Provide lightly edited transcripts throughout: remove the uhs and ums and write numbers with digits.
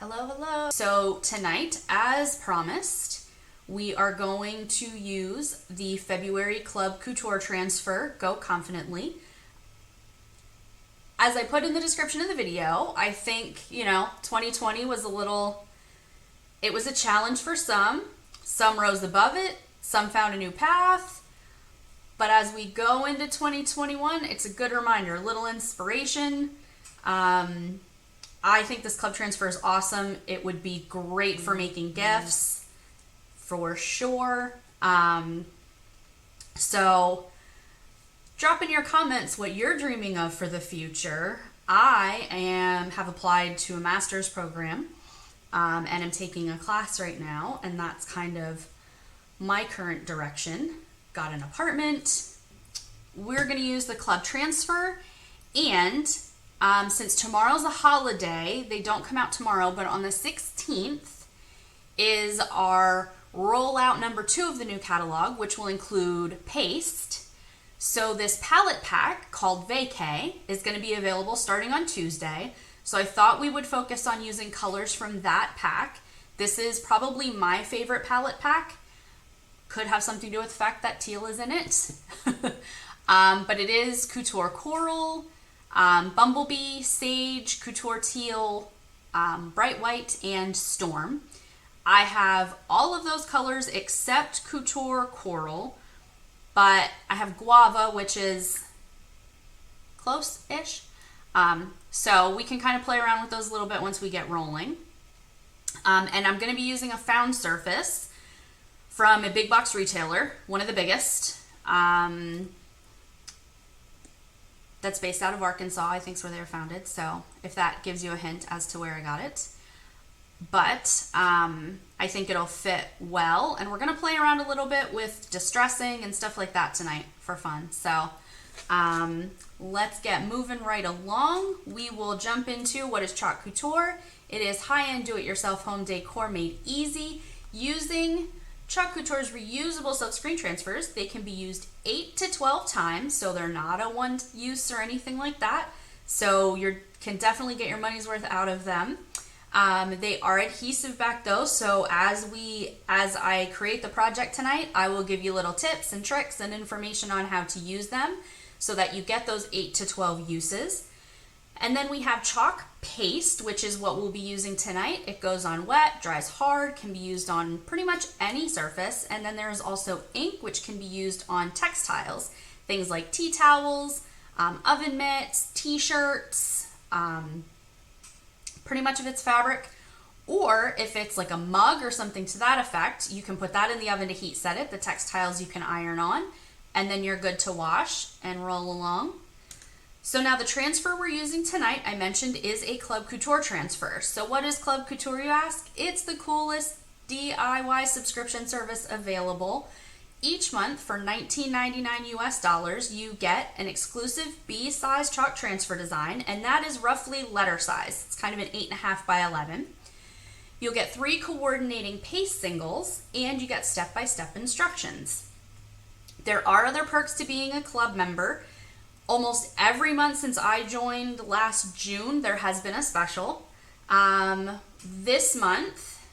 Hello, hello. So tonight, as promised, we are going to use the February Club Couture transfer, Go Confidently. As I put in the description of the video, I think, 2020 was it was a challenge for some. Some rose above it, some found a new path. But as we go into 2021, it's a good reminder, a little inspiration. I think this club transfer is awesome. It would be great for making gifts, for sure. So drop in your comments what you're dreaming of for the future. I have applied to a master's program and am taking a class right now, and that's kind of my current direction. Got an apartment. We're going to use the club transfer, and since tomorrow's a holiday, they don't come out tomorrow, but on the 16th is our rollout number 2 of the new catalog, which will include paste. So this palette pack called Vacay is going to be available starting on Tuesday. So I thought we would focus on using colors from that pack. This is probably my favorite palette pack. Could have something to do with the fact that teal is in it. But it is Couture Coral, Bumblebee, Sage, Couture Teal, Bright White, and Storm. I have all of those colors except Couture Coral, but I have Guava, which is close-ish. So we can kind of play around with those a little bit once we get rolling. And I'm going to be using a found surface from a big box retailer, one of the biggest. That's based out of Arkansas, I think is where they were founded. So if that gives you a hint as to where I got it. But I think it'll fit well. And we're going to play around a little bit with distressing and stuff like that tonight for fun. So let's get moving right along. We will jump into what is Chalk Couture. It is high-end do-it-yourself home decor made easy using Chalk Couture's reusable silk screen transfers. They can be used 8 to 12 times, so they're not a one use or anything like that. So you can definitely get your money's worth out of them. They are adhesive back though, so as I create the project tonight, I will give you little tips and tricks and information on how to use them so that you get those 8 to 12 uses. And then we have chalk paste, which is what we'll be using tonight. It goes on wet, dries hard, can be used on pretty much any surface. And then there's also ink, which can be used on textiles. Things like tea towels, oven mitts, t-shirts, pretty much of its fabric. Or if it's like a mug or something to that effect, you can put that in the oven to heat set it. The textiles you can iron on, and then you're good to wash and roll along. So now the transfer we're using tonight, I mentioned, is a Club Couture transfer. So what is Club Couture, you ask? It's the coolest DIY subscription service available. Each month for $19.99 US, you get an exclusive B-size chalk transfer design, and that is roughly letter size. It's kind of an 8.5 by 11. You'll get 3 coordinating paste singles, and you get step-by-step instructions. There are other perks to being a club member. Almost every month since I joined last June, there has been a special. This month,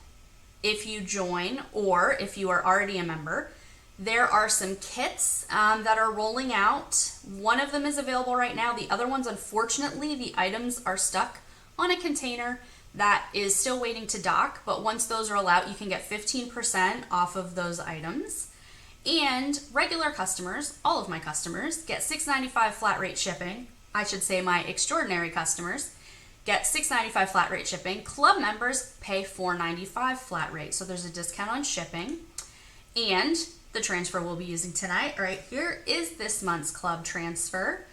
if you join or if you are already a member, there are some kits that are rolling out. One of them is available right now. The other ones, unfortunately, the items are stuck on a container that is still waiting to dock. But once those roll out, you can get 15% off of those items. And regular customers, all of my customers, get $6.95 flat rate shipping. I should say my extraordinary customers get $6.95 flat rate shipping. Club members pay $4.95 flat rate. So there's a discount on shipping. And the transfer we'll be using tonight right here is this month's club transfer.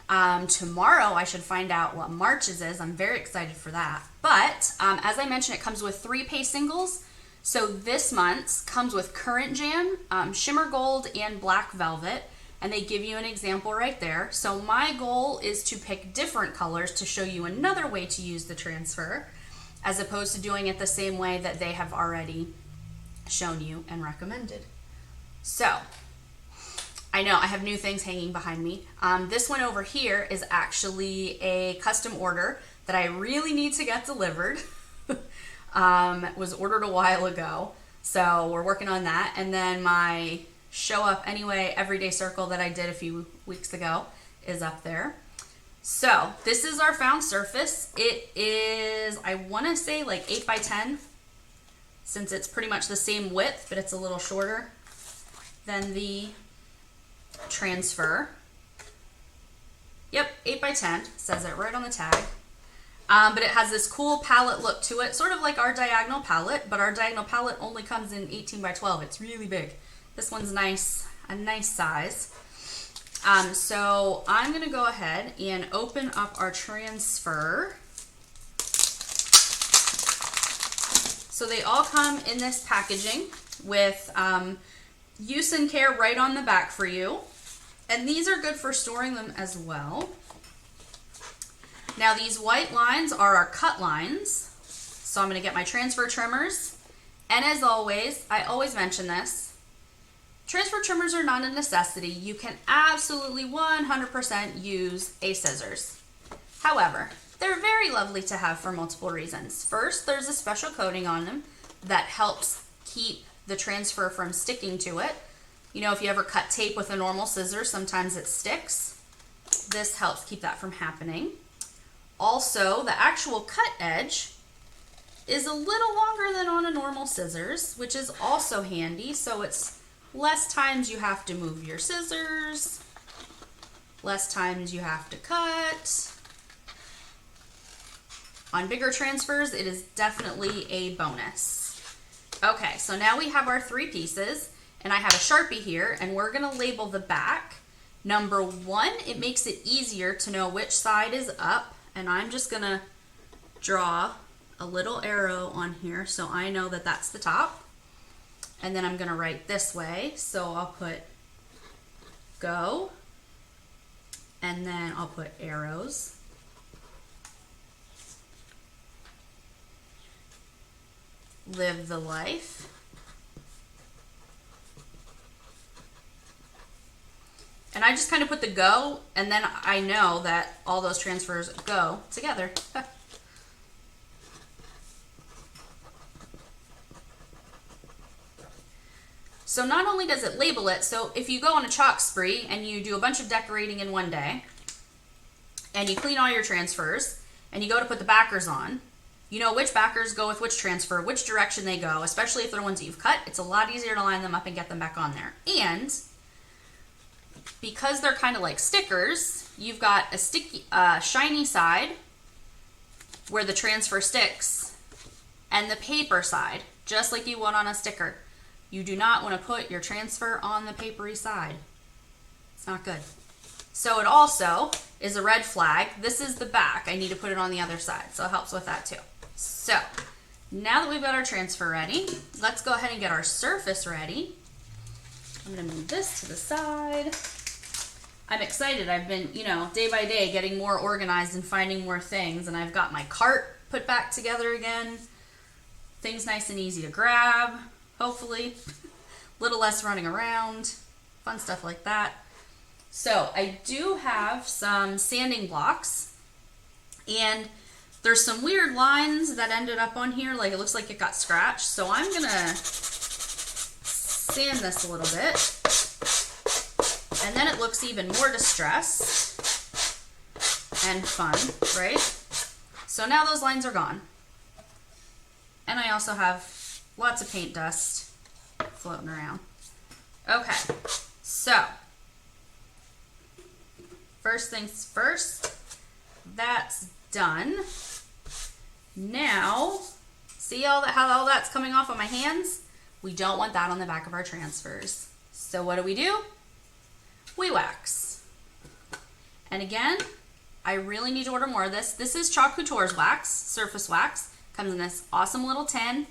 Tomorrow I should find out what March's is. I'm very excited for that. But as I mentioned, it comes with 3 paste singles. So this month's comes with Current Jam, Shimmer Gold, and Black Velvet, and they give you an example right there. So my goal is to pick different colors to show you another way to use the transfer, as opposed to doing it the same way that they have already shown you and recommended. So I know I have new things hanging behind me. This one over here is actually a custom order that I really need to get delivered. Was ordered a while ago. So we're working on that. And then my Show Up Anyway Everyday Circle that I did a few weeks ago is up there. So this is our found surface. It is, I want to say like 8 by 10, since it's pretty much the same width, but it's a little shorter than the transfer. Yep, 8 by 10, says it right on the tag. But it has this cool palette look to it, sort of like our diagonal palette, but our diagonal palette only comes in 18 by 12. It's really big. This one's nice, a nice size. So I'm gonna go ahead and open up our transfer. So they all come in this packaging with use and care right on the back for you. And these are good for storing them as well. Now these white lines are our cut lines. So I'm gonna get my transfer trimmers. And as always, I always mention this, transfer trimmers are not a necessity. You can absolutely 100% use a scissors. However, they're very lovely to have for multiple reasons. First, there's a special coating on them that helps keep the transfer from sticking to it. You know, if you ever cut tape with a normal scissor, sometimes it sticks. This helps keep that from happening. Also, the actual cut edge is a little longer than on a normal scissors, which is also handy. So it's less times you have to move your scissors, less times you have to cut. On bigger transfers, it is definitely a bonus. Okay, so now we have our 3 pieces, and I have a Sharpie here, and we're gonna label the back. Number 1, it makes it easier to know which side is up, and I'm just gonna draw a little arrow on here so I know that that's the top. And then I'm gonna write this way, so I'll put go, and then I'll put arrows. Live the life. And I just kind of put the go, and then I know that all those transfers go together. So not only does it label it, so if you go on a chalk spree and you do a bunch of decorating in one day, and you clean all your transfers, and you go to put the backers on, you know which backers go with which transfer, which direction they go, especially if they're ones that you've cut. It's a lot easier to line them up and get them back on there. And because they're kind of like stickers, you've got a sticky, shiny side where the transfer sticks, and the paper side, just like you would on a sticker. You do not want to put your transfer on the papery side. It's not good. So it also is a red flag. This is the back. I need to put it on the other side, so it helps with that too. So now that we've got our transfer ready, let's go ahead and get our surface ready. I'm gonna move this to the side. I'm excited. I've been, you know, day by day getting more organized and finding more things, and I've got my cart put back together again. Things nice and easy to grab, hopefully. A little less running around, fun stuff like that. So I do have some sanding blocks, and there's some weird lines that ended up on here, like it looks like it got scratched. So I'm gonna sand this a little bit, and then it looks even more distressed and fun, right? So now those lines are gone. And I also have lots of paint dust floating around. Okay, so first things first, that's done. Now, see how all that's coming off of my hands? We don't want that on the back of our transfers. So what do? We wax. And again, I really need to order more of this. This is Club Couture's wax, surface wax. Comes in this awesome little tin.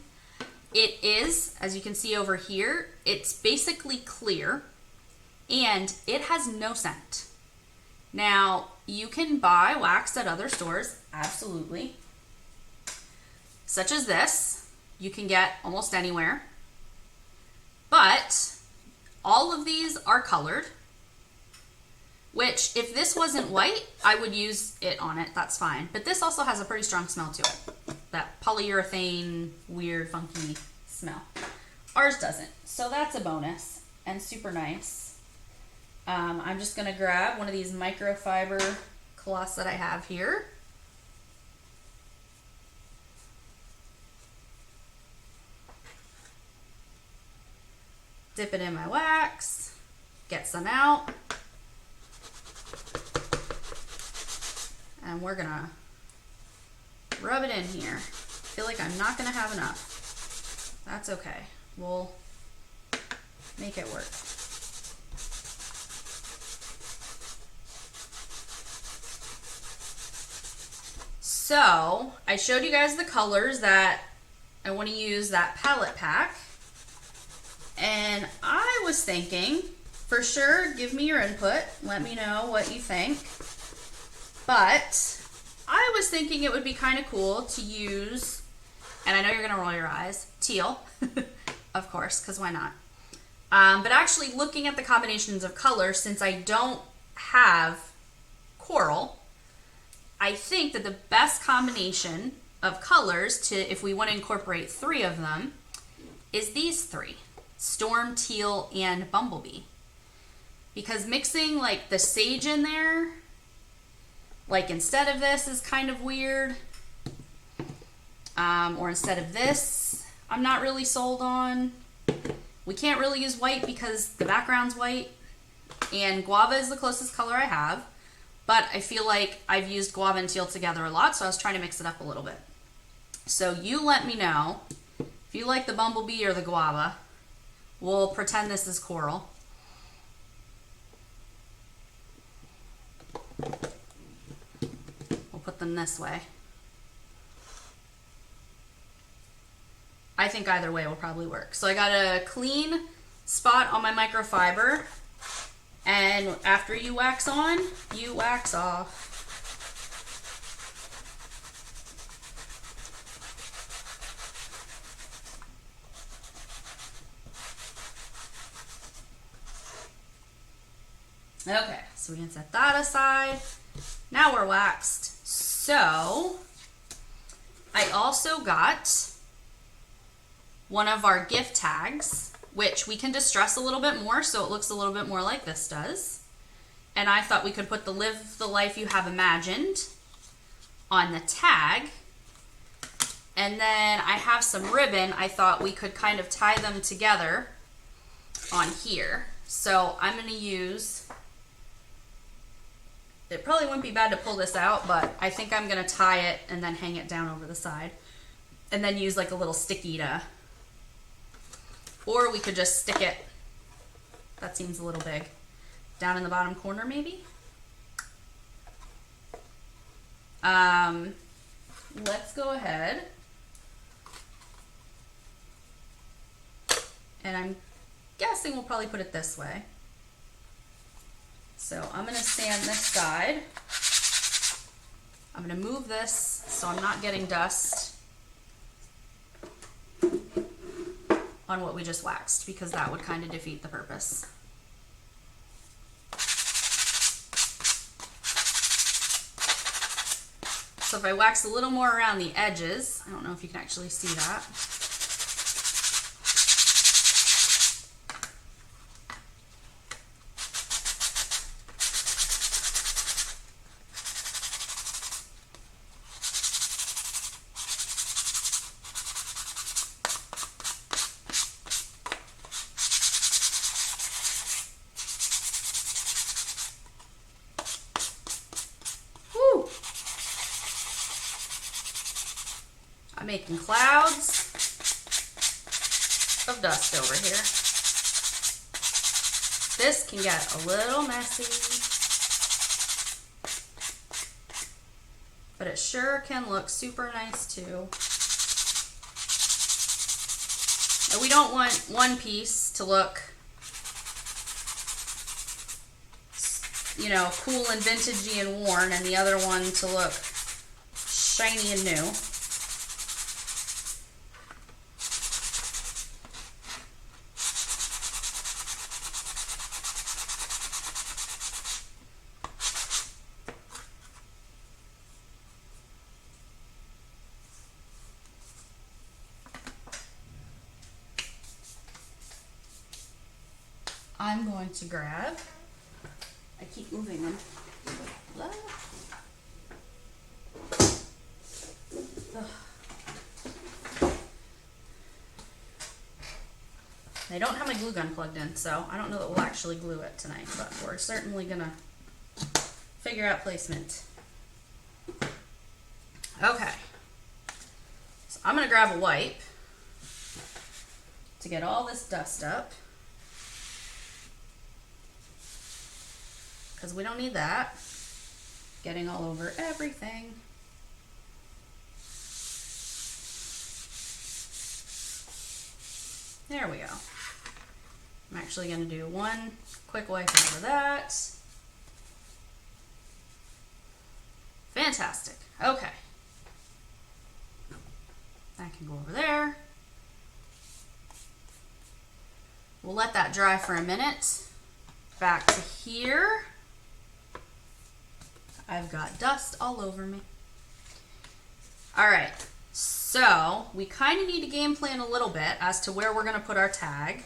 It is, as you can see over here, it's basically clear, and it has no scent. Now, you can buy wax at other stores, absolutely. Such as this, you can get almost anywhere. But all of these are colored, which if this wasn't white, I would use it on it, that's fine. But this also has a pretty strong smell to it. that polyurethane, weird, funky smell. Ours doesn't, so that's a bonus and super nice. I'm just gonna grab one of these microfiber cloths that I have here. Dip it in my wax, get some out, and we're gonna rub it in here. I feel like I'm not gonna have enough. That's okay. We'll make it work. So I showed you guys the colors that I want to use that palette pack. And I was thinking, for sure, give me your input. Let me know what you think. But I was thinking it would be kind of cool to use, and I know you're going to roll your eyes, teal, of course, because why not? But actually looking at the combinations of colors, since I don't have coral, I think that the best combination of colors to, if we want to incorporate 3 of them, is these 3. Storm, teal, and bumblebee. Because mixing like the sage in there, like instead of this, is kind of weird. Or instead of this, I'm not really sold on. We can't really use white because the background's white. And guava is the closest color I have. But I feel like I've used guava and teal together a lot, so I was trying to mix it up a little bit. So you let me know if you like the bumblebee or the guava. We'll pretend this is coral. We'll put them this way. I think either way will probably work. So I got a clean spot on my microfiber, and after you wax on, you wax off. Okay, so we can set that aside. Now we're waxed. So I also got one of our gift tags, which we can distress a little bit more so it looks a little bit more like this does. And I thought we could put the Live the Life You Have Imagined on the tag. And then I have some ribbon. I thought we could kind of tie them together on here. So I'm going to use, it probably wouldn't be bad to pull this out, but I think I'm going to tie it and then hang it down over the side. And then use like a little sticky to, or we could just stick it, that seems a little big, down in the bottom corner maybe. Let's go ahead. And I'm guessing we'll probably put it this way. So I'm going to sand this side. I'm going to move this so I'm not getting dust on what we just waxed, because that would kind of defeat the purpose. So if I wax a little more around the edges, I don't know if you can actually see that. I'm making clouds of dust over here. This can get a little messy, but it sure can look super nice too. And we don't want one piece to look, you know, cool and vintagey and worn, and the other one to look shiny and new. I'm going to grab, I keep moving them. I don't have my glue gun plugged in, so I don't know that we'll actually glue it tonight, but we're certainly gonna figure out placement. Okay, so I'm gonna grab a wipe to get all this dust up, because we don't need that getting all over everything. There we go. I'm actually going to do one quick wipe over that. Fantastic. Okay. That can go over there. We'll let that dry for a minute. Back to here. I've got dust all over me. All right. So we kind of need to game plan a little bit as to where we're going to put our tag.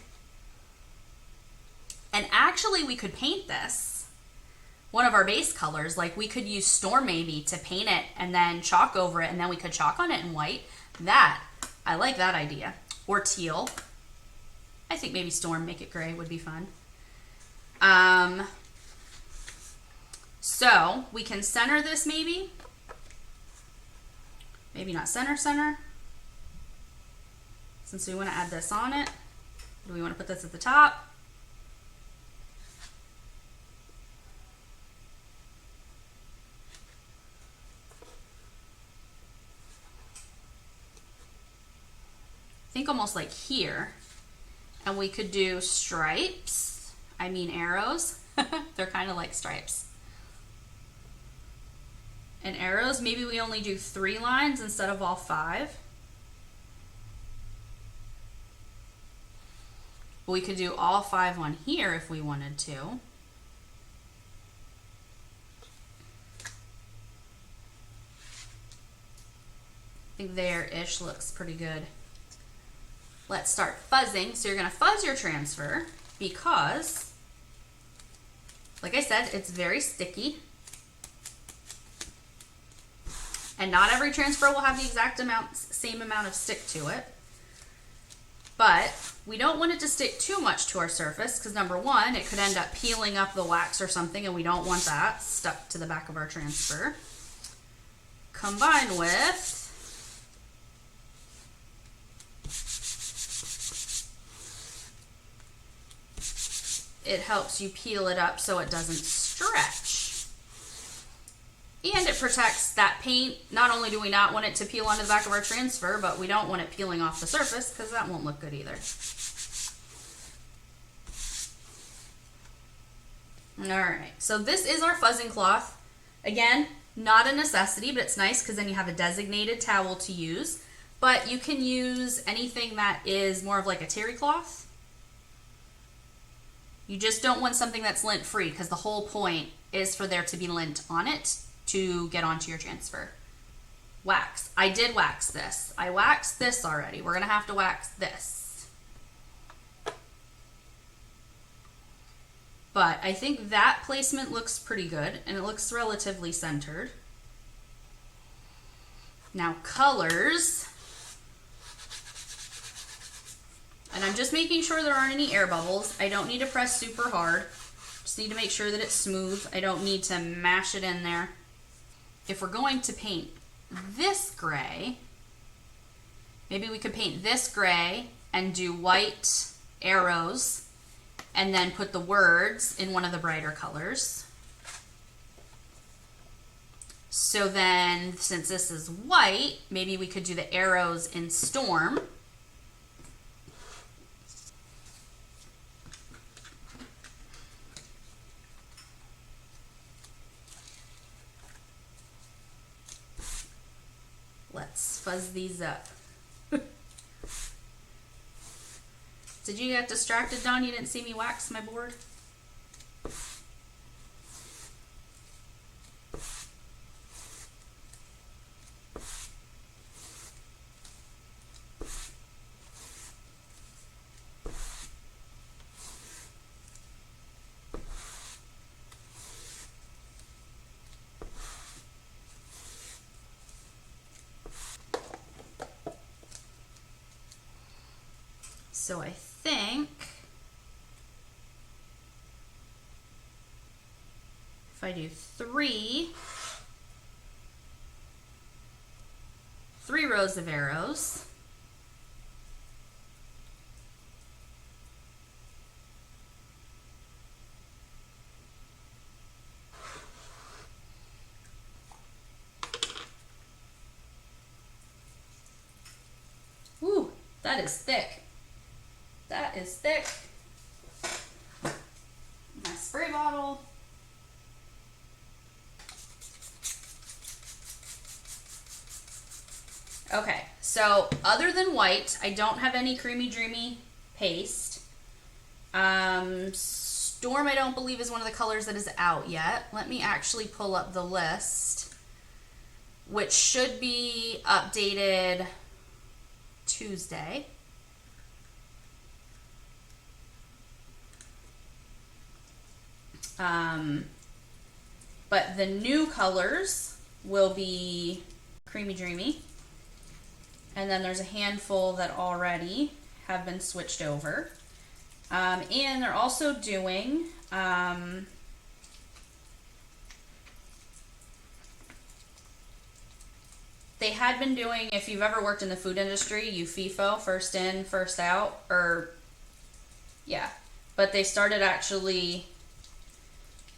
And actually we could paint this one of our base colors. Like we could use Storm maybe to paint it and then chalk over it, and then we could chalk on it in white. I like that idea. Or teal. I think maybe Storm, make it gray would be fun. So we can center this maybe. Maybe not center. Since we want to add this on it. Do we want to put this at the top? I think almost like here. And we could do stripes. I mean arrows. They're kind of like stripes. And arrows, maybe we only do 3 lines instead of all 5. We could do all 5 on here if we wanted to. I think there-ish looks pretty good. Let's start fuzzing. So you're going to fuzz your transfer because, like I said, it's very sticky. And not every transfer will have the exact same amount of stick to it. But we don't want it to stick too much to our surface because number one, it could end up peeling up the wax or something, and we don't want that stuck to the back of our transfer. Combined with it helps you peel it up so it doesn't stretch. And it protects that paint. Not only do we not want it to peel onto the back of our transfer, but we don't want it peeling off the surface because that won't look good either. All right, so this is our fuzzing cloth. Again, not a necessity, but it's nice because then you have a designated towel to use. But you can use anything that is more of like a terry cloth. You just don't want something that's lint free because the whole point is for there to be lint on it to get onto your transfer. Wax. I did wax this. I waxed this already. We're going to have to wax this. But I think that placement looks pretty good and it looks relatively centered. Now colors. And I'm just making sure there aren't any air bubbles. I don't need to press super hard. Just need to make sure that it's smooth. I don't need to mash it in there. If we're going to paint this gray, maybe we could paint this gray and do white arrows and then put the words in one of the brighter colors. So then, since this is white, maybe we could do the arrows in Storm. Let's fuzz these up. Did you get distracted, Dawn? You didn't see me wax my board? So I think if I do three rows of arrows, woo, that is thick. That is thick. My spray bottle. Okay, so other than white, I don't have any Creamy Dreamy paste. Storm, I don't believe, is one of the colors that is out yet. Let me actually pull up the list, which should be updated Tuesday. But the new colors will be Creamy Dreamy. And then there's a handful that already have been switched over. And they're also doing they had been doing, if you've ever worked in the food industry, you FIFO, first in, first out, or yeah. But they started actually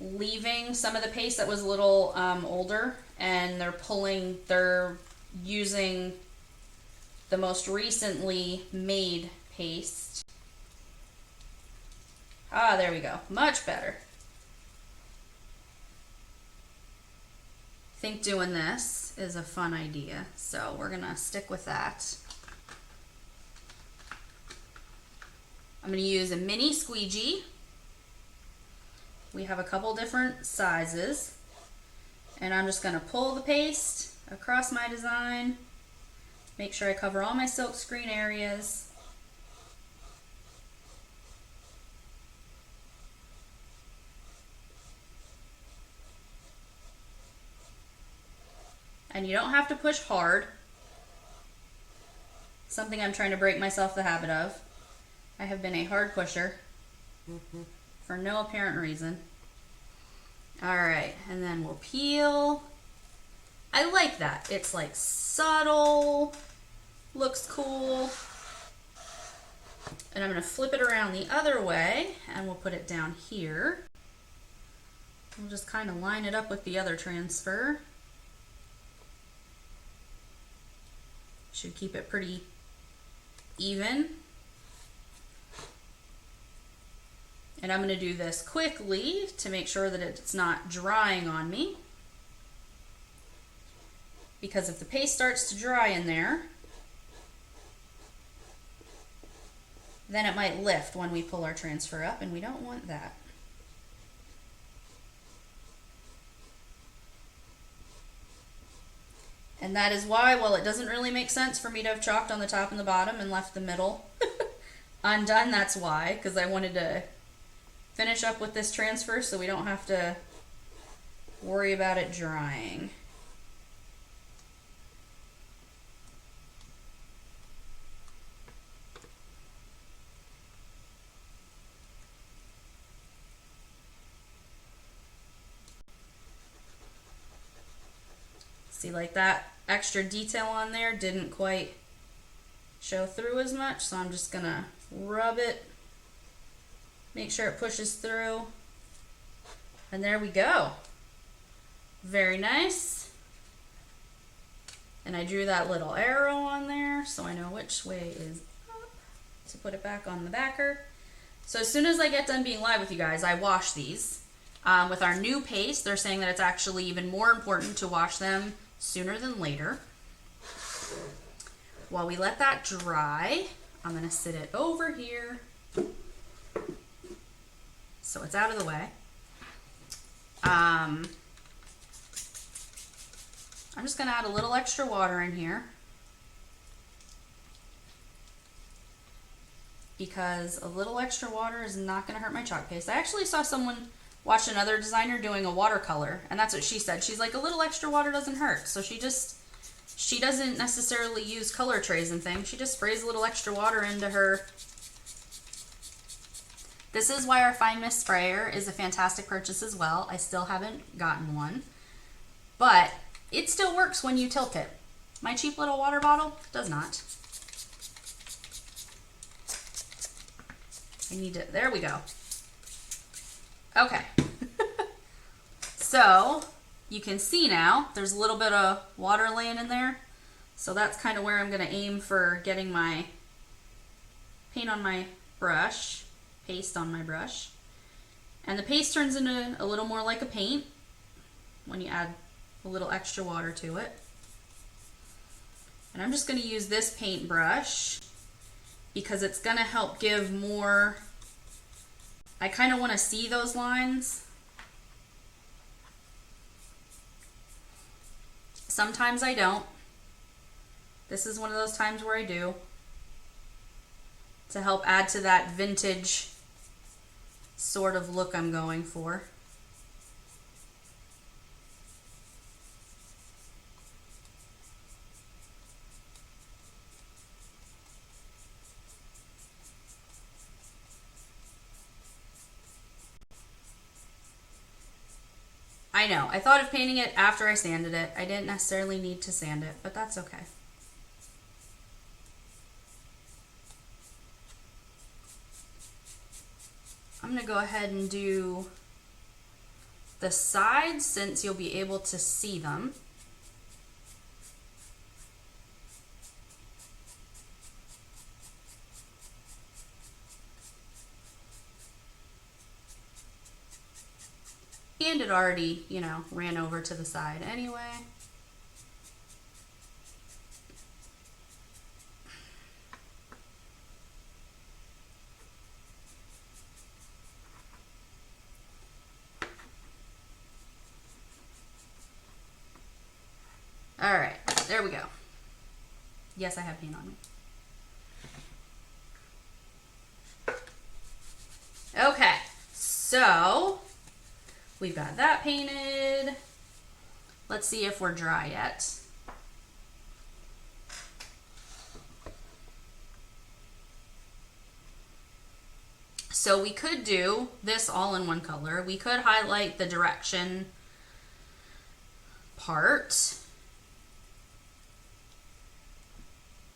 leaving some of the paste that was a little older, and they're using the most recently made paste. Ah, there we go. Much better. I think doing this is a fun idea, so we're gonna stick with that. I'm gonna use a mini squeegee. We have a couple different sizes, and I'm just gonna pull the paste across my design, make sure I cover all my silk screen areas. And you don't have to push hard. Something I'm trying to break myself the habit of. I have been a hard pusher for no apparent reason. All right, and then we'll peel. I like that. It's like subtle, looks cool. And I'm gonna flip it around the other way, and we'll put it down here. We'll just kind of line it up with the other transfer. Should keep it pretty even. And I'm going to do this quickly to make sure that it's not drying on me. Because if the paste starts to dry in there, then it might lift when we pull our transfer up, and we don't want that. And that is why, well, it doesn't really make sense for me to have chalked on the top and the bottom and left the middle undone. That's why, because I wanted to finish up with this transfer so we don't have to worry about it drying. See, like that extra detail on there didn't quite show through as much, so I'm just gonna rub it, make sure it pushes through, and there we go. Very nice. And I drew that little arrow on there so I know which way is up to put it back on the backer. So as soon as I get done being live with you guys, I wash these. With our new paste, they're saying that it's actually even more important to wash them sooner than later. While we let that dry, I'm going to sit it over here so it's out of the way. I'm just going to add a little extra water in here because a little extra water is not going to hurt my chalk paste. I actually saw someone watch another designer doing a watercolor, and that's what she said. She's like, a little extra water doesn't hurt. So she doesn't necessarily use color trays and things. She just sprays a little extra water into her This is why our fine mist sprayer is a fantastic purchase as well. I still haven't gotten one, but it still works when you tilt it. My cheap little water bottle does not. I need to, there we go. Okay. So you can see now there's a little bit of water laying in there. So that's kind of where I'm going to aim for getting my paint on my brush, paste on my brush. And the paste turns into a little more like a paint when you add a little extra water to it. And I'm just going to use this paintbrush because it's going to help give more, I kind of want to see those lines. Sometimes I don't. This is one of those times where I do, to help add to that vintage sort of look I'm going for. I know, I thought of painting it after I sanded it. I didn't necessarily need to sand it, but that's okay. I'm going to go ahead and do the sides since you'll be able to see them. And it already, you know, ran over to the side anyway. All right, there we go. Yes, I have paint on me. Okay, so we've got that painted. Let's see if we're dry yet. So we could do this all in one color. We could highlight the direction part.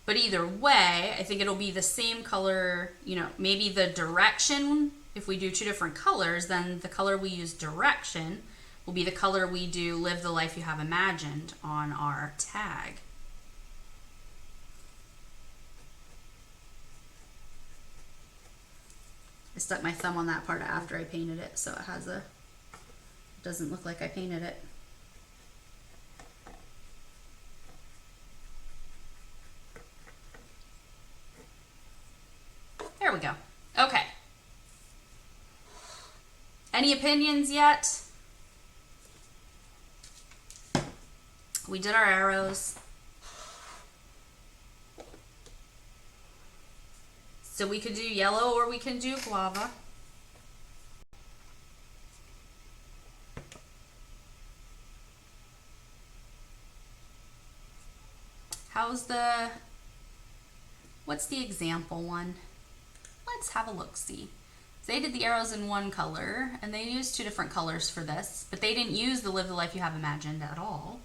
But either way, I think it'll be the same color, you know, maybe the direction, if we do two different colors, then the color we use direction will be the color we do live the life you have imagined on our tag. I stuck my thumb on that part after I painted it, so it has a, it doesn't look like I painted it. There we go. Okay. Any opinions yet? We did our arrows. So we could do yellow or we can do guava. How's the, what's the example one? Let's have a look-see. They did the arrows in one color, and they used two different colors for this, but they didn't use the live the life you have imagined at all.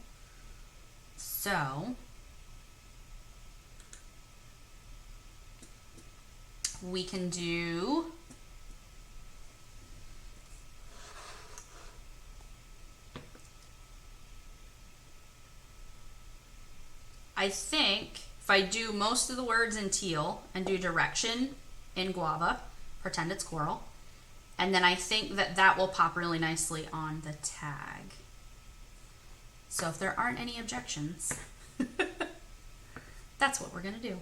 So, we can do I think if I do most of the words in teal and do direction in guava, pretend it's coral, and then I think that that will pop really nicely on the tag. So if there aren't any objections, that's what we're gonna do.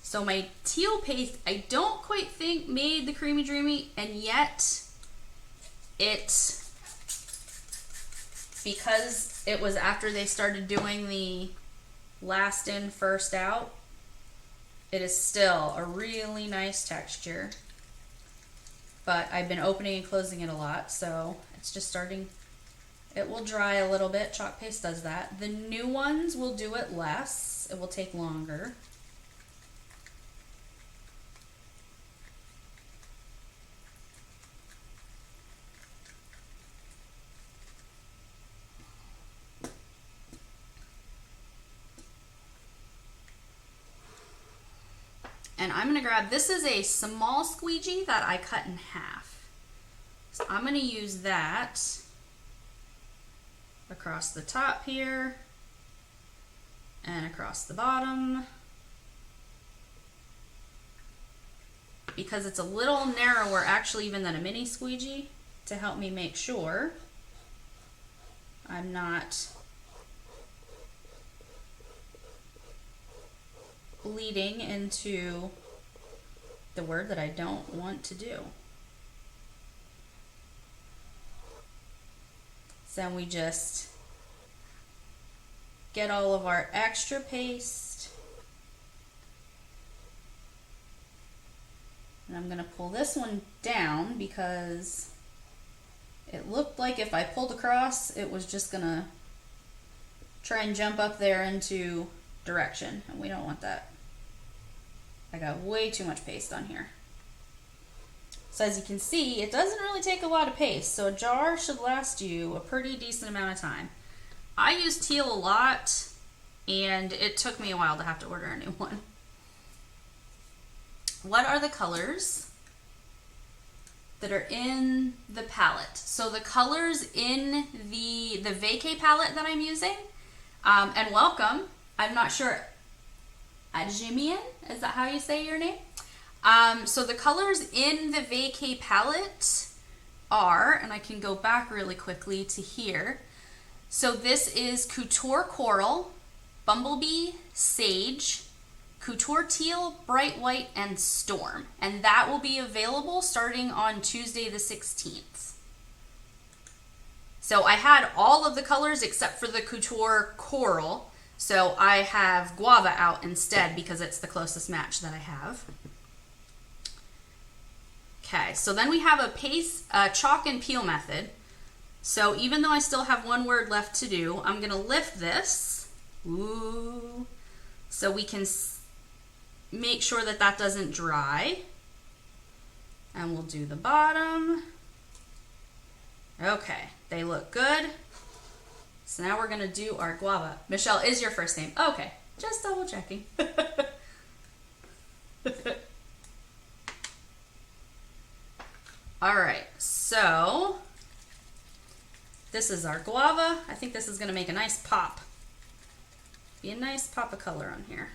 So my teal paste, I don't quite think made the creamy dreamy, and yet it, because it was after they started doing the last in first out, it is still a really nice texture, but I've been opening and closing it a lot, so it's just starting It will dry a little bit. Chalk paste does that. The new ones will do it less. It will take longer. And I'm gonna grab, this is a small squeegee that I cut in half. So I'm gonna use that across the top here and across the bottom. Because it's a little narrower actually even than a mini squeegee, to help me make sure I'm not bleeding into the word that I don't want to do. So then we just get all of our extra paste. And I'm going to pull this one down because it looked like if I pulled across, it was just going to try and jump up there into direction, and we don't want that. I got way too much paste on here. So as you can see, it doesn't really take a lot of paste, so a jar should last you a pretty decent amount of time. I use teal a lot, and it took me a while to have to order a new one. What are the colors that are in the palette? So the colors in the vacay palette that I'm using, and welcome, I'm not sure, Ajimian, is that how you say your name? So the colors in the vacay palette are, and I can go back really quickly to here. So this is Couture Coral, Bumblebee, Sage, Couture Teal, Bright White, and Storm. And that will be available starting on Tuesday the 16th. So I had all of the colors except for the Couture Coral. So I have Guava out instead because it's the closest match that I have. Okay, so then we have a chalk and peel method. So even though I still have one word left to do, I'm gonna lift this, ooh, so we can make sure that that doesn't dry. And we'll do the bottom. Okay, they look good. So now we're gonna do our guava. Michelle is your first name. Okay, just double checking. All right, so this is our guava. I think this is gonna make a nice pop. Be a nice pop of color on here.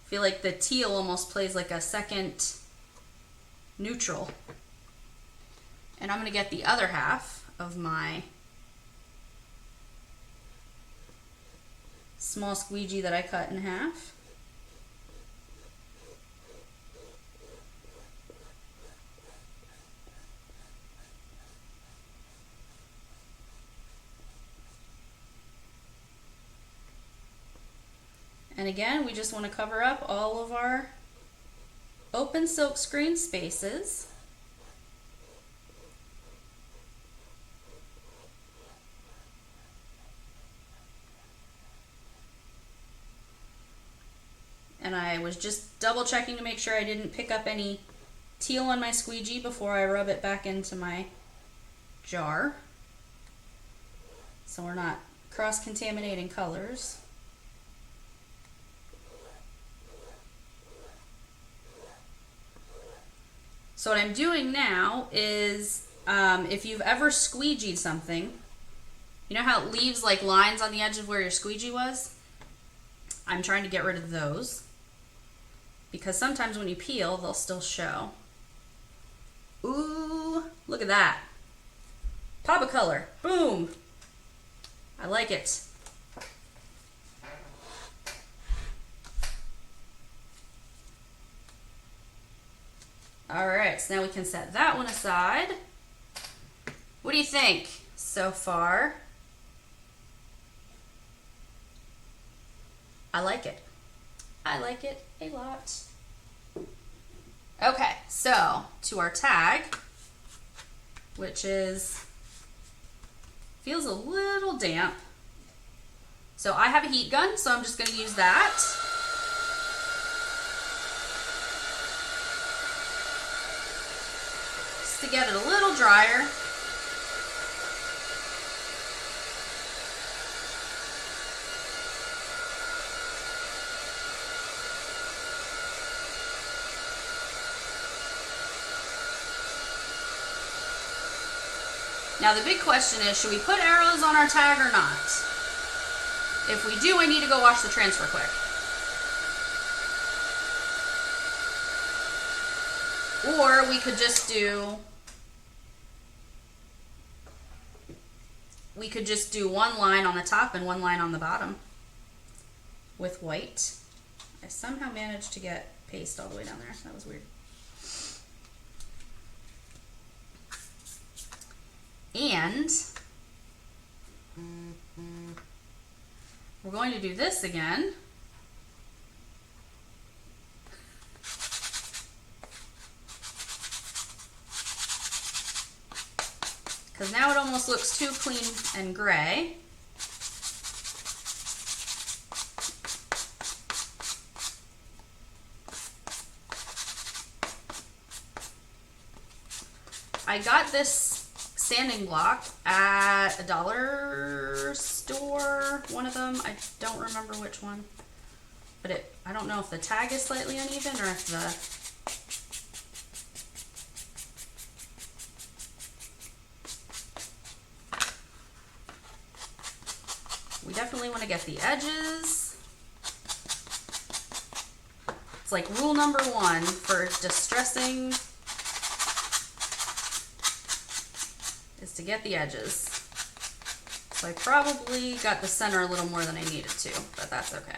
I feel like the teal almost plays like a second neutral. And I'm gonna get the other half of my small squeegee that I cut in half. And again, we just want to cover up all of our open silk screen spaces. And I was just double checking to make sure I didn't pick up any teal on my squeegee before I rub it back into my jar. So we're not cross-contaminating colors. So what I'm doing now is, if you've ever squeegeed something, you know how it leaves like lines on the edge of where your squeegee was? I'm trying to get rid of those because sometimes when you peel, they'll still show. Ooh, look at that. Pop of color, boom. I like it. All right, so now we can set that one aside. What do you think so far? I like it. I like it a lot. Okay, so to our tag, which is Feels a little damp. So I have a heat gun, so I'm just going to use that. Just to get it a little drier. Now the big question is, should we put arrows on our tag or not? If we do, I need to go wash the transfer quick. Or we could just do one line on the top and one line on the bottom with white. I somehow managed to get paste all the way down there. That was weird. And we're going to do this again. Because now it almost looks too clean and gray. I got this sanding block at a dollar store, one of them. I don't remember which one, but I don't know if the tag is slightly uneven or if we definitely want to get the edges. It's like rule number one for distressing is to get the edges. So I probably got the center a little more than I needed to, but that's okay.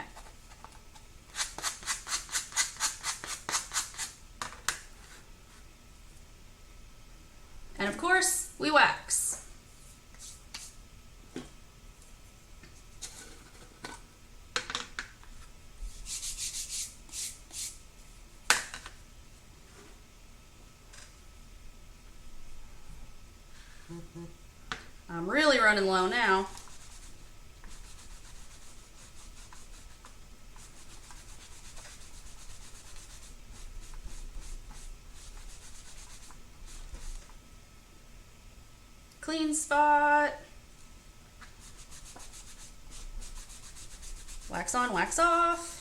And of course, we wax. I'm really running low now. Clean spot. Wax on, wax off.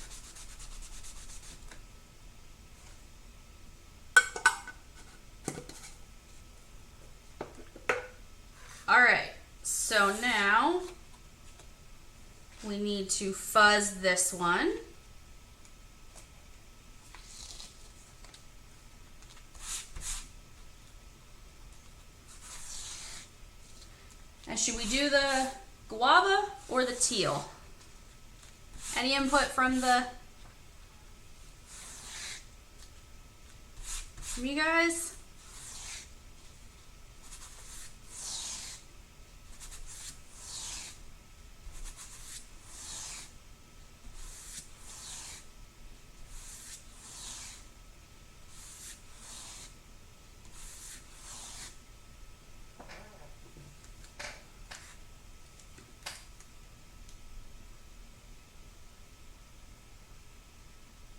All right, so now we need to fuzz this one. And should we do the guava or the teal? Any input from you guys?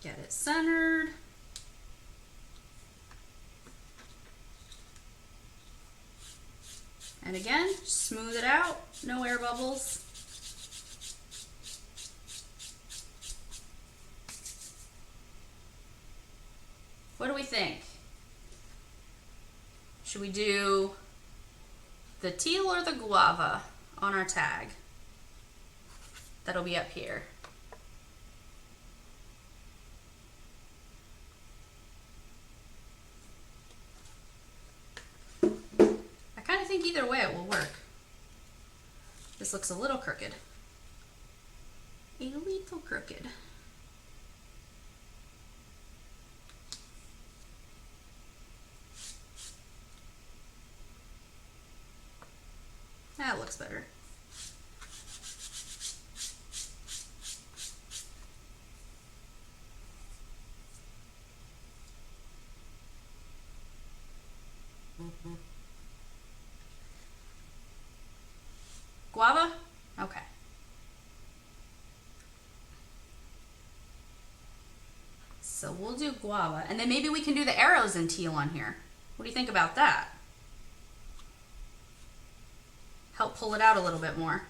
Get it centered. And again, smooth it out, no air bubbles. What do we think? Should we do the teal or the guava on our tag? That'll be up here. I kind of think either way it will work. This looks a little crooked. A little crooked. That looks better. Guava? Okay. So we'll do guava. And then maybe we can do the arrows in teal on here. What do you think about that? Help pull it out a little bit more.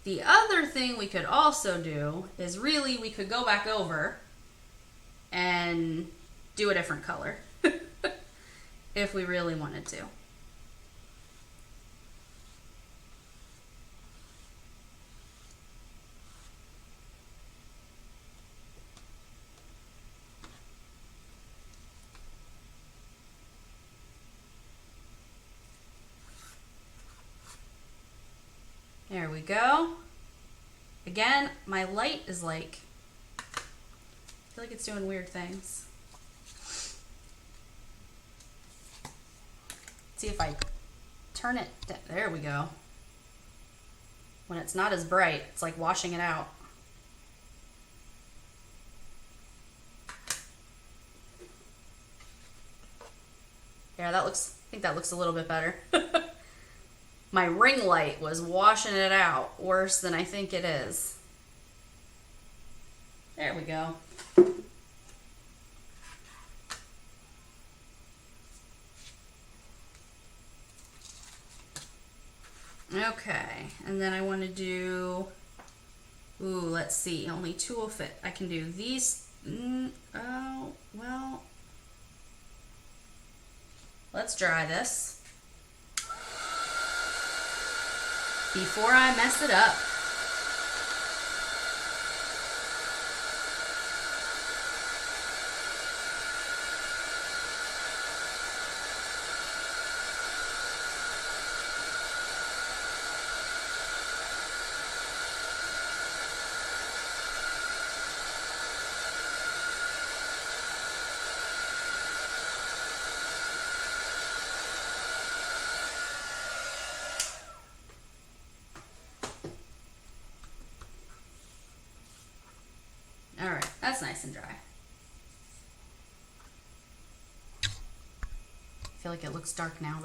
The other thing we could also do is really we could go back over and do a different color if we really wanted to. There we go. Again, my light is like, I feel like it's doing weird things. See if I turn it, there we go. When it's not as bright, it's like washing it out. Yeah, that looks, I think that looks a little bit better. My ring light was washing it out worse than I think it is. There we go. Okay, and then I want to do, ooh, let's see, only two will fit. I can do these, oh, well, let's dry this before I mess it up. All right, that's nice and dry. I feel like it looks dark now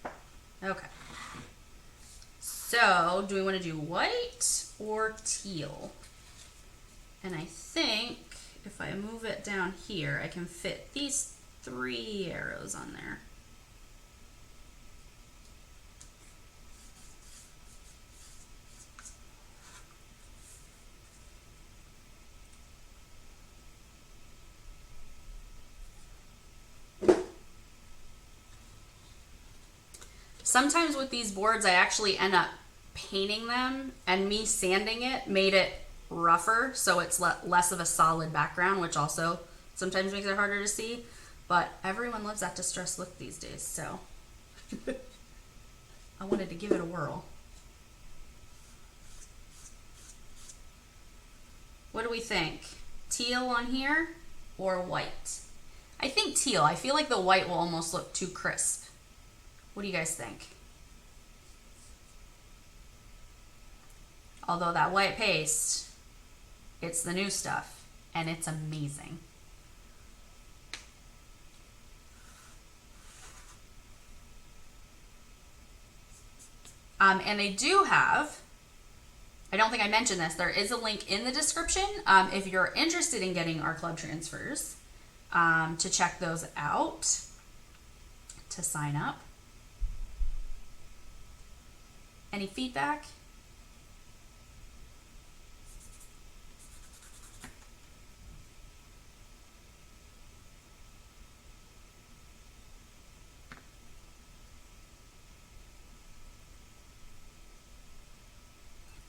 though. Okay. So, do we want to do white or teal? And I think if I move it down here, I can fit these 3 arrows on there. Sometimes with these boards, I actually end up painting them, and me sanding it made it rougher, so it's less of a solid background, which also sometimes makes it harder to see. But everyone loves that distressed look these days, so I wanted to give it a whirl. What do we think? Teal on here or white? I think teal. I feel like the white will almost look too crisp. What do you guys think? Although that white paste, it's the new stuff, and it's amazing. And they do have, I don't think I mentioned this, there is a link in the description if you're interested in getting our club transfers to check those out, to sign up. Any feedback?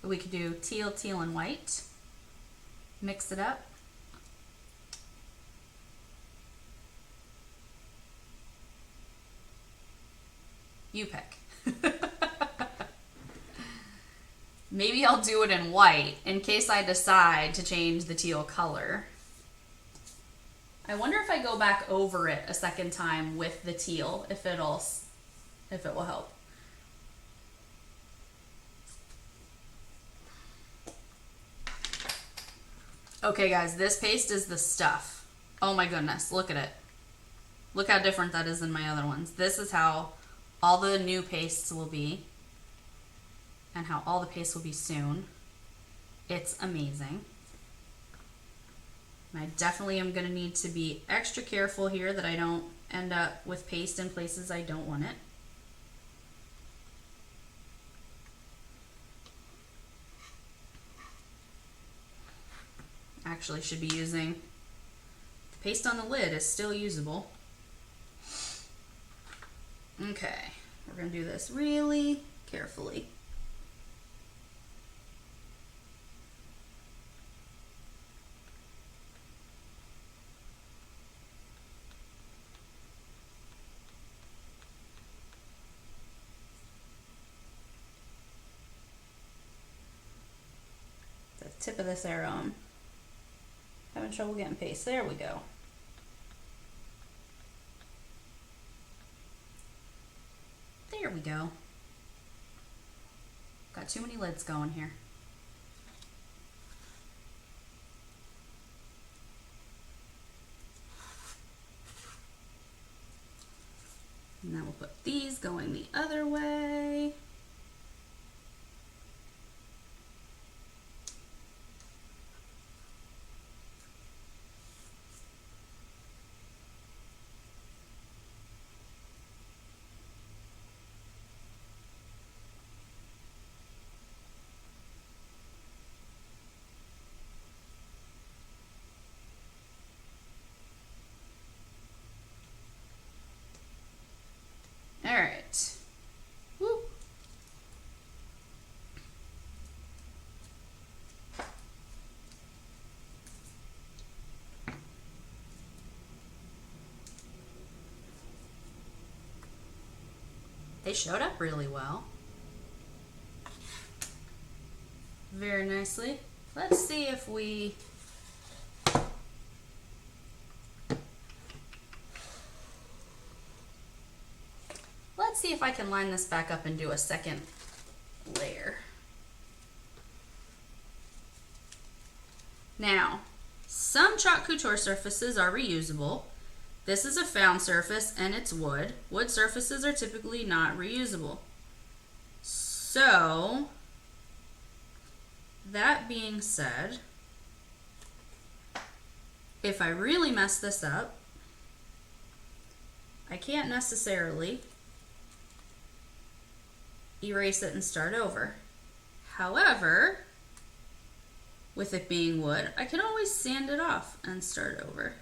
We could do teal, teal, and white. Mix it up. You pick. Maybe I'll do it in white in case I decide to change the teal color. I wonder if I go back over it a second time with the teal, if it will help. Okay guys, this paste is the stuff. Oh my goodness, look at it. Look how different that is than my other ones. This is how all the new pastes will be and how all the pastes will be soon. It's amazing. And I definitely am going to need to be extra careful here that I don't end up with paste in places I don't want it. Actually should be using, the paste on the lid is still usable. Okay, we're going to do this really carefully. The tip of this arrow, I'm having trouble getting paste. There we go. There we go. Got too many lids going here. And then we'll put these going the other way. All right. Woo. They showed up really well. Very nicely. Let's see if we I can line this back up and do a second layer. Now, some chalk couture surfaces are reusable. This is a found surface and it's wood. Wood surfaces are typically not reusable. So, that being said, if I really mess this up, I can't necessarily erase it and start over. However, with it being wood, I can always sand it off and start over.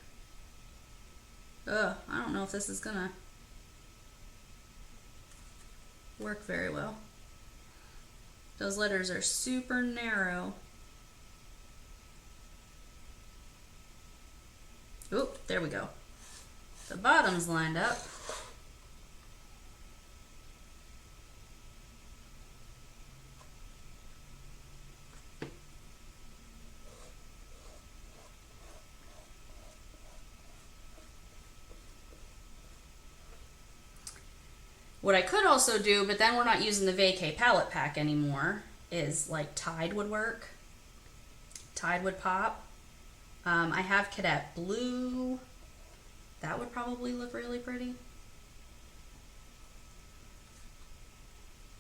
Ugh, I don't know if this is gonna work very well. Those letters are super narrow. Oop, there we go. The bottom's lined up. What I could also do, but then we're not using the vacay palette pack anymore, is like Tide would work. Tide would pop. I have Cadet Blue. That would probably look really pretty.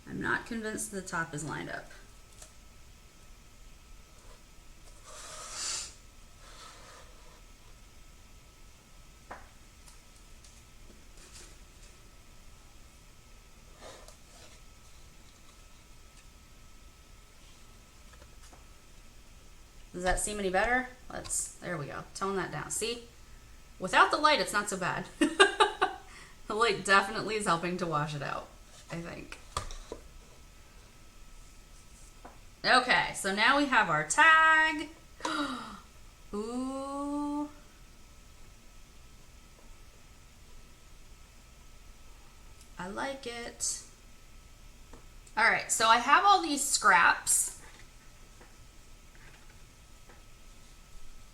I'm not convinced the top is lined up. Does that seem any better? There we go. Tone that down. See? Without the light, it's not so bad. The light definitely is helping to wash it out, I think. Okay, so now we have our tag. Ooh. I like it. All right, so I have all these scraps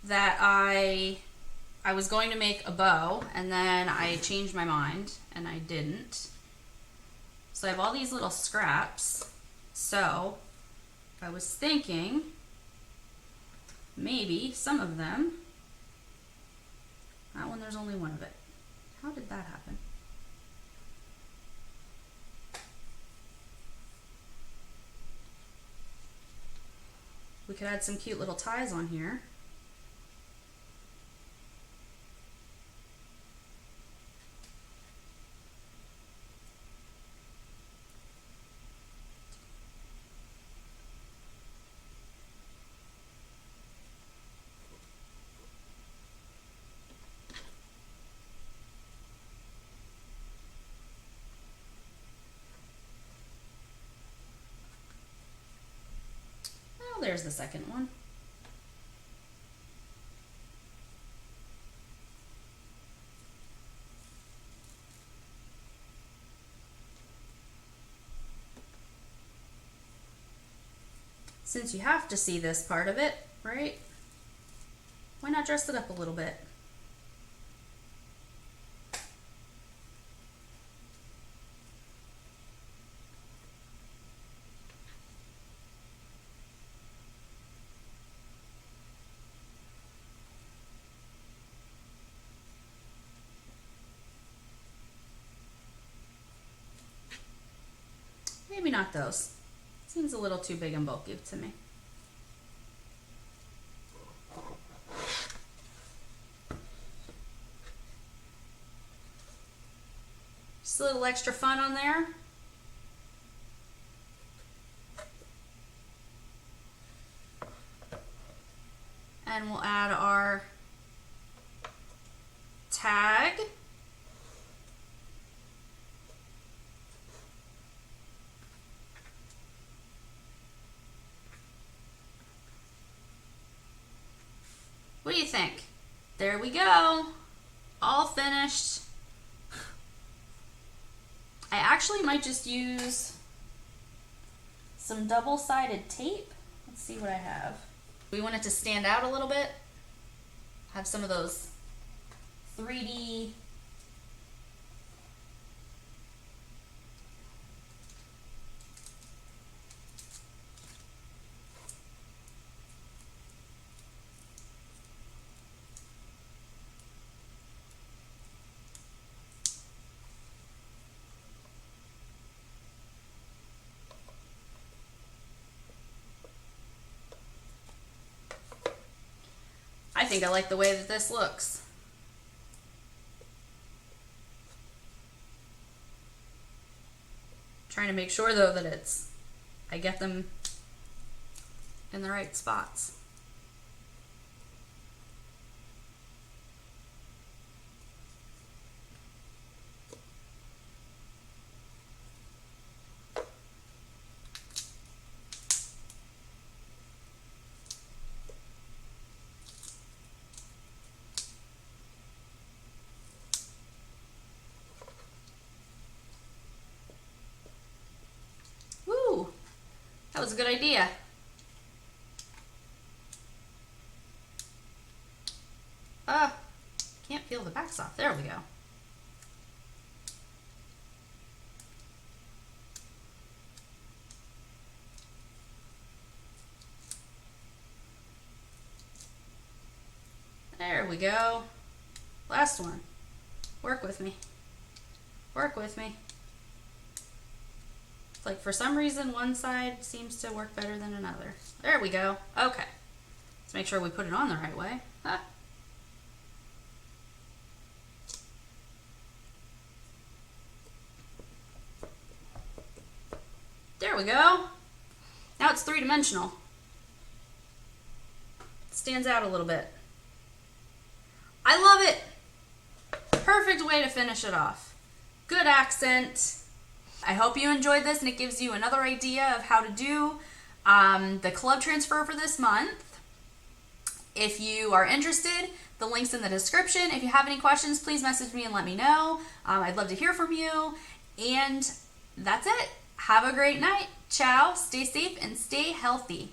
that I was going to make a bow, and then I changed my mind and I didn't. So I have all these little scraps. So I was thinking maybe some of them. That one, there's only one of it. How did that happen? We could add some cute little ties on here. Well, there's the second one. Since you have to see this part of it, right? Why not dress it up a little bit? Maybe not those. Seems a little too big and bulky to me. Just a little extra fun on there. And we'll add our tag. What do you think? There we go. All finished. I actually might just use some double-sided tape. Let's see what I have. We want it to stand out a little bit. Have some of those 3D I think I like the way that this looks. Trying to make sure though that I get them in the right spots. That was a good idea. Can't peel the backs off. There we go. There we go. Last one. Work with me. Work with me. Like for some reason one side seems to work better than another. There we go. Okay. Let's make sure we put it on the right way. Huh. There we go. Now it's three-dimensional. Stands out a little bit. I love it. Perfect way to finish it off. Good accent. I hope you enjoyed this and it gives you another idea of how to do the club transfer for this month. If you are interested, the link's in the description. If you have any questions, please message me and let me know. I'd love to hear from you. And that's it. Have a great night. Ciao. Stay safe and stay healthy.